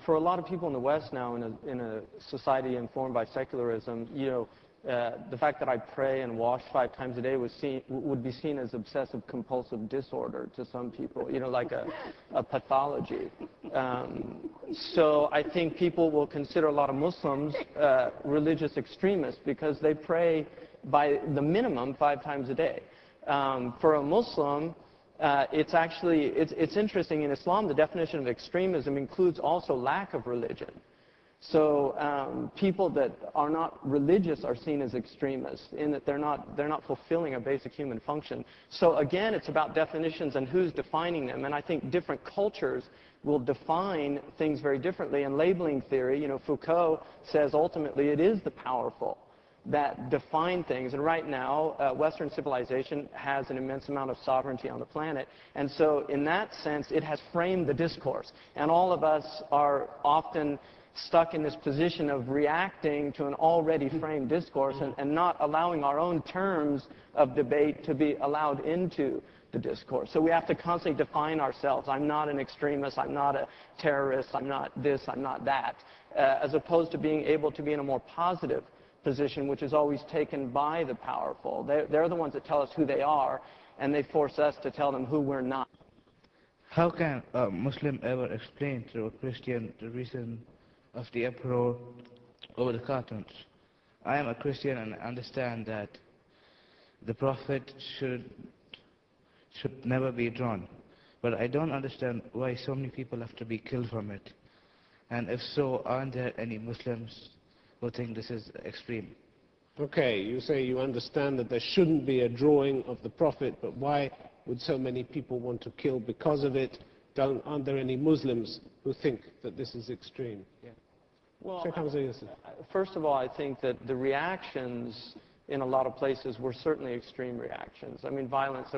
For a lot of people in the West now, in a society informed by secularism, the fact that I pray and wash 5 times a day would be seen as obsessive compulsive disorder to some people, like a pathology. So I think people will consider a lot of Muslims religious extremists because they pray by the minimum 5 times a day. For a Muslim, it's interesting. In Islam, the definition of extremism includes also lack of religion. So people that are not religious are seen as extremists in that they're not fulfilling a basic human function. So again, it's about definitions and who's defining them. And I think different cultures will define things very differently. And labeling theory, Foucault says ultimately it is the powerful that define things. And right now, Western civilization has an immense amount of sovereignty on the planet. And so in that sense, it has framed the discourse. And all of us are often stuck in this position of reacting to an already framed discourse and not allowing our own terms of debate to be allowed into the discourse. So we have to constantly define ourselves. I'm not an extremist. I'm not a terrorist. I'm not this. I'm not that. As opposed to being able to be in a more positive position, which is always taken by the powerful. They're the ones that tell us who they are, and they force us to tell them who we're not. How can a Muslim ever explain to a Christian the reason of the uproar over the cartoons? I am a Christian and I understand that the Prophet should never be drawn. But I don't understand why so many people have to be killed from it. And if so, aren't there any Muslims who think this is extreme? Okay, you say you understand that there shouldn't be a drawing of the Prophet, but why would so many people want to kill because of it? Aren't there any Muslims who think that this is extreme? Yeah. Well, first of all, I think that the reactions in a lot of places were certainly extreme reactions. I mean, violence,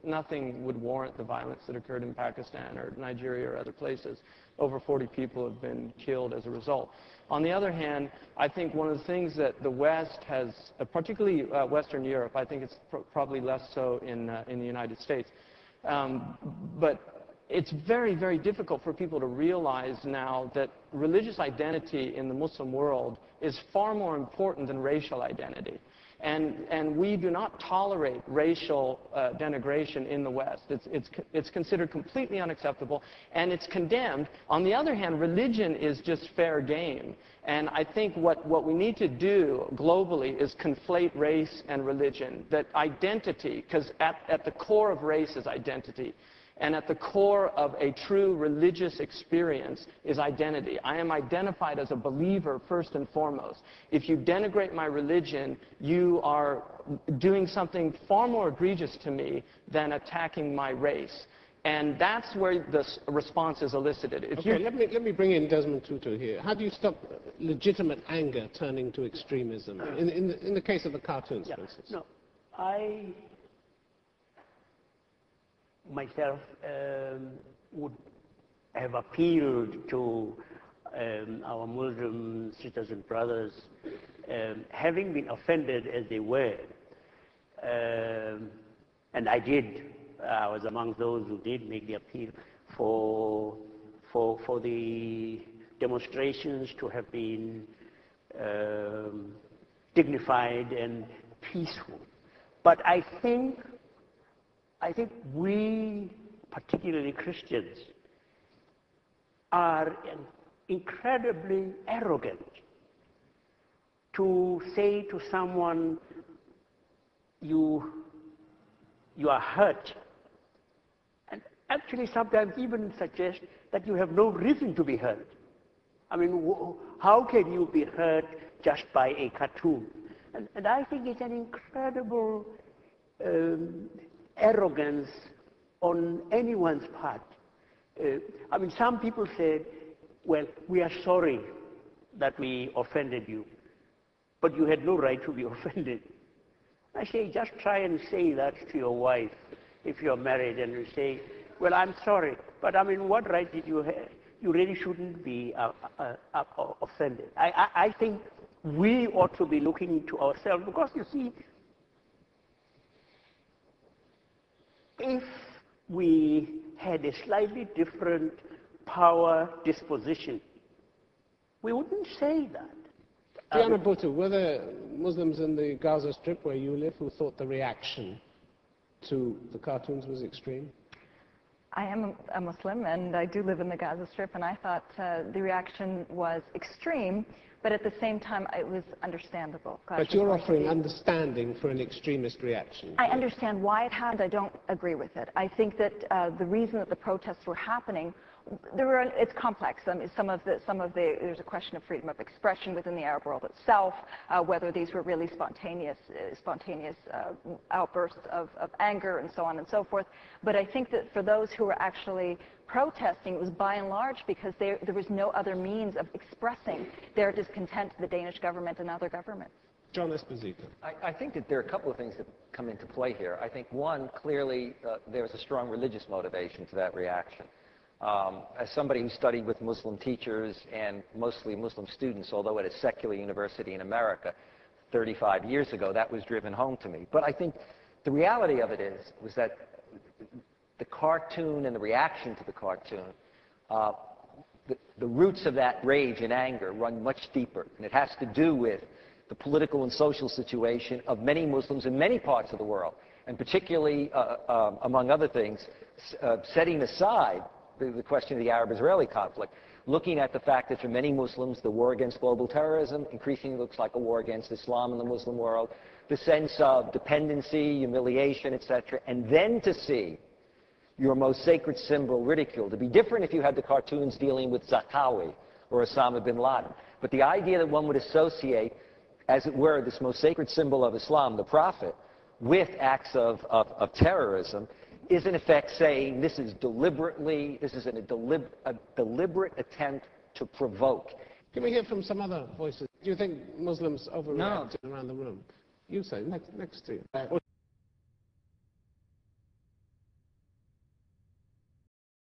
nothing would warrant the violence that occurred in Pakistan or Nigeria or other places. Over 40 people have been killed as a result. On the other hand, I think one of the things that the West has, particularly Western Europe, I think it's probably less so in the United States, but it's very, very difficult for people to realize now that religious identity in the Muslim world is far more important than racial identity. And we do not tolerate racial denigration in the West. It's considered completely unacceptable, and it's condemned. On the other hand, religion is just fair game. And I think what we need to do globally is conflate race and religion. That identity, because at the core of race is identity. And at the core of a true religious experience is identity. I am identified as a believer first and foremost. If you denigrate my religion, you are doing something far more egregious to me than attacking my race. And that's where the response is elicited. Okay, let me bring in Desmond Tutu here. How do you stop legitimate anger turning to extremism? In the case of the cartoons, for instance. No, I myself would have appealed to our Muslim sisters and brothers, having been offended as they were, and I did. I was among those who did make the appeal for the demonstrations to have been dignified and peaceful. But I think we, particularly Christians, are incredibly arrogant to say to someone, you are hurt, and actually sometimes even suggest that you have no reason to be hurt. I mean, how can you be hurt just by a cartoon? And I think it's an incredible arrogance on anyone's part. I mean, some people said, well, we are sorry that we offended you, but you had no right to be offended. I say, just try and say that to your wife if you're married, and you say, well, I'm sorry, but I mean, what right did you have? You really shouldn't be offended. I think we ought to be looking to ourselves, because you see, if we had a slightly different power disposition. We wouldn't say that. Diana Bhutto, were there Muslims in the Gaza Strip where you live who thought the reaction to the cartoons was extreme? I am a Muslim, and I do live in the Gaza Strip, and I thought the reaction was extreme, but at the same time, it was understandable. But you're offering understanding for an extremist reaction. I understand why it happened. I don't agree with it. I think that the reason that the protests were happening, it's complex. I mean, there's a question of freedom of expression within the Arab world itself, whether these were really spontaneous outbursts of anger and so on and so forth. But I think that for those who were actually protesting, it was by and large because there was no other means of expressing their discontent to the Danish government and other governments. John Esposito. I think that there are a couple of things that come into play here. I think one, clearly, there was a strong religious motivation to that reaction. As somebody who studied with Muslim teachers and mostly Muslim students, although at a secular university in America 35 years ago, that was driven home to me. But I think the reality of it was that the cartoon and the reaction to the cartoon, the roots of that rage and anger run much deeper. And it has to do with the political and social situation of many Muslims in many parts of the world. And particularly, among other things, setting aside the question of the Arab-Israeli conflict, looking at the fact that for many Muslims, the war against global terrorism increasingly looks like a war against Islam in the Muslim world, the sense of dependency, humiliation, etc., and then to see your most sacred symbol ridiculed. It'd be different if you had the cartoons dealing with Zarqawi or Osama bin Laden. But the idea that one would associate, as it were, this most sacred symbol of Islam, the Prophet, with acts of terrorism, is in effect saying this is a deliberate attempt to provoke. Can we hear from some other voices? Do you think Muslims overreacted around the room? You say, next to you.